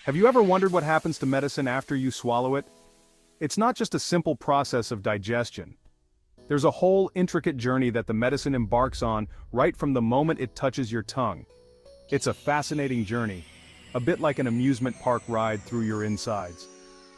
Have you ever wondered what happens to medicine after you swallow it? It's not just a simple process of digestion. There's a whole intricate journey that the medicine embarks on right from the moment it touches your tongue. It's a fascinating journey, a bit like an amusement park ride through your insides.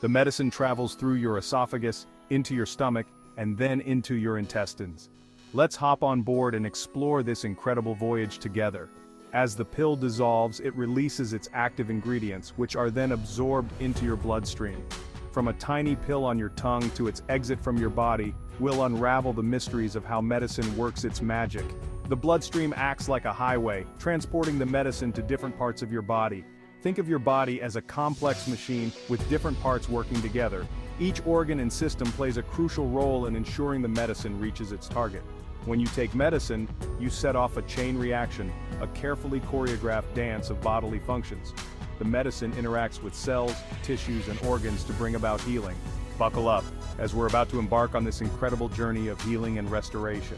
The medicine travels through your esophagus, into your stomach, and then into your intestines. Let's hop on board and explore this incredible voyage together. As the pill dissolves, it releases its active ingredients, which are then absorbed into your bloodstream. From a tiny pill on your tongue to its exit from your body, we'll unravel the mysteries of how medicine works its magic. The bloodstream acts like a highway, transporting the medicine to different parts of your body. Think of your body as a complex machine with different parts working together. Each organ and system plays a crucial role in ensuring the medicine reaches its target. When you take medicine, you set off a chain reaction, a carefully choreographed dance of bodily functions. The medicine interacts with cells, tissues, and organs to bring about healing. Buckle up, as we're about to embark on this incredible journey of healing and restoration.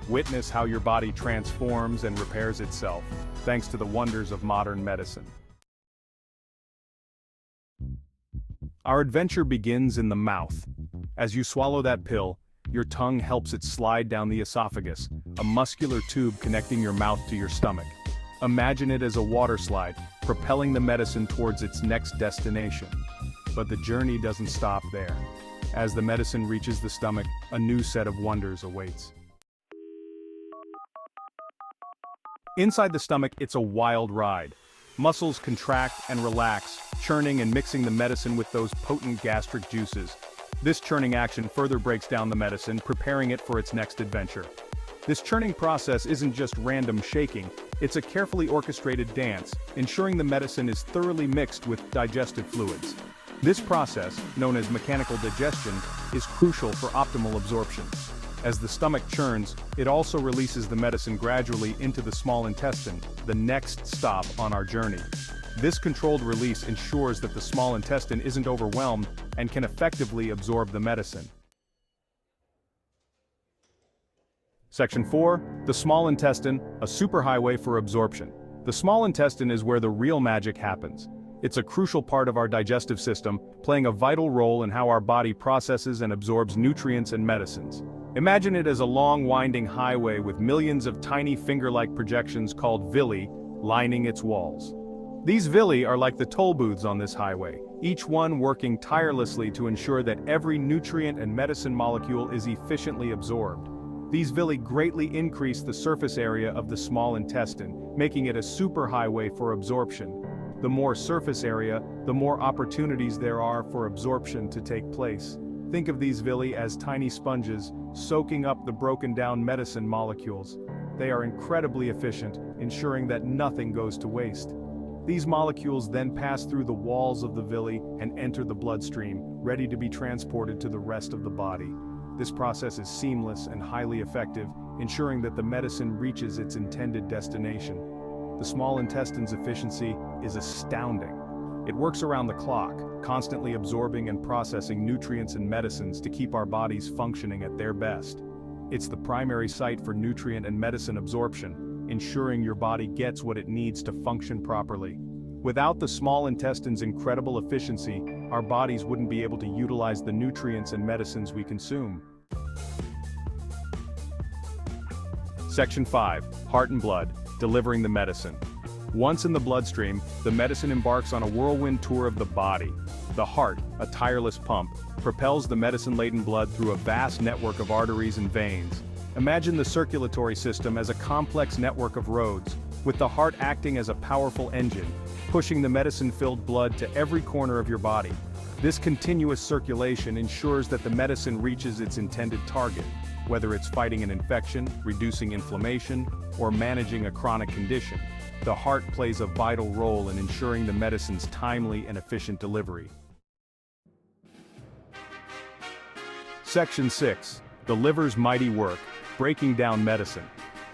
Witness how your body transforms and repairs itself, thanks to the wonders of modern medicine. Our adventure begins in the mouth. As you swallow that pill, your tongue helps it slide down the esophagus, a muscular tube connecting your mouth to your stomach. Imagine it as a water slide, propelling the medicine towards its next destination. But the journey doesn't stop there. As the medicine reaches the stomach, a new set of wonders awaits. Inside the stomach, it's a wild ride. Muscles contract and relax, churning and mixing the medicine with those potent gastric juices. This churning action further breaks down the medicine, preparing it for its next adventure. This churning process isn't just random shaking, it's a carefully orchestrated dance, ensuring the medicine is thoroughly mixed with digestive fluids. This process, known as mechanical digestion, is crucial for optimal absorption. As the stomach churns, it also releases the medicine gradually into the small intestine, the next stop on our journey. This controlled release ensures that the small intestine isn't overwhelmed and can effectively absorb the medicine. Section 4. The small intestine, a superhighway for absorption. The small intestine is where the real magic happens. It's a crucial part of our digestive system, playing a vital role in how our body processes and absorbs nutrients and medicines. Imagine it as a long winding highway with millions of tiny finger-like projections called villi lining its walls. These villi are like the toll booths on this highway, each one working tirelessly to ensure that every nutrient and medicine molecule is efficiently absorbed. These villi greatly increase the surface area of the small intestine, making it a superhighway for absorption. The more surface area, the more opportunities there are for absorption to take place. Think of these villi as tiny sponges, soaking up the broken down medicine molecules. They are incredibly efficient, ensuring that nothing goes to waste. These molecules then pass through the walls of the villi and enter the bloodstream, ready to be transported to the rest of the body. This process is seamless and highly effective, ensuring that the medicine reaches its intended destination. The small intestine's efficiency is astounding. It works around the clock, constantly absorbing and processing nutrients and medicines to keep our bodies functioning at their best. It's the primary site for nutrient and medicine absorption, ensuring your body gets what it needs to function properly. Without the small intestine's incredible efficiency, our bodies wouldn't be able to utilize the nutrients and medicines we consume. Section 5. Heart and blood, delivering the medicine. Once in the bloodstream, the medicine embarks on a whirlwind tour of the body. The heart, a tireless pump, propels the medicine-laden blood through a vast network of arteries and veins. Imagine the circulatory system as a complex network of roads, with the heart acting as a powerful engine, pushing the medicine-filled blood to every corner of your body. This continuous circulation ensures that the medicine reaches its intended target, whether it's fighting an infection, reducing inflammation, or managing a chronic condition. The heart plays a vital role in ensuring the medicine's timely and efficient delivery. Section 6. The liver's mighty work, breaking down medicine.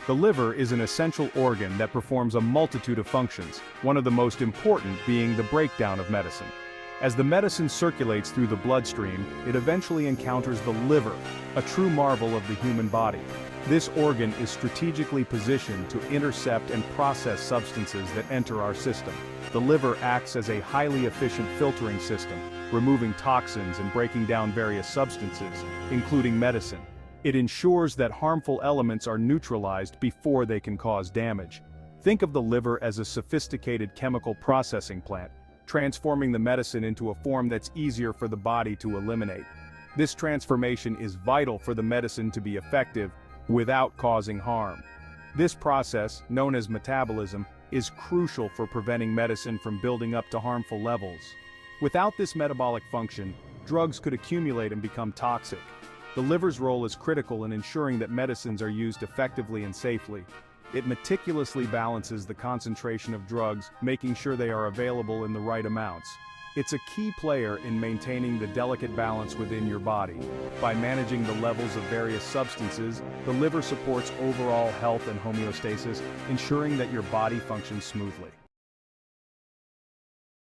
The liver is an essential organ that performs a multitude of functions, one of the most important being the breakdown of medicine. As the medicine circulates through the bloodstream, it eventually encounters the liver, a true marvel of the human body. This organ is strategically positioned to intercept and process substances that enter our system. The liver acts as a highly efficient filtering system, removing toxins and breaking down various substances, including medicine. It ensures that harmful elements are neutralized before they can cause damage. Think of the liver as a sophisticated chemical processing plant, transforming the medicine into a form that's easier for the body to eliminate. This transformation is vital for the medicine to be effective without causing harm. This process, known as metabolism, is crucial for preventing medicine from building up to harmful levels. Without this metabolic function, drugs could accumulate and become toxic. The liver's role is critical in ensuring that medicines are used effectively and safely. It meticulously balances the concentration of drugs, making sure they are available in the right amounts. It's a key player in maintaining the delicate balance within your body. By managing the levels of various substances, the liver supports overall health and homeostasis, ensuring that your body functions smoothly.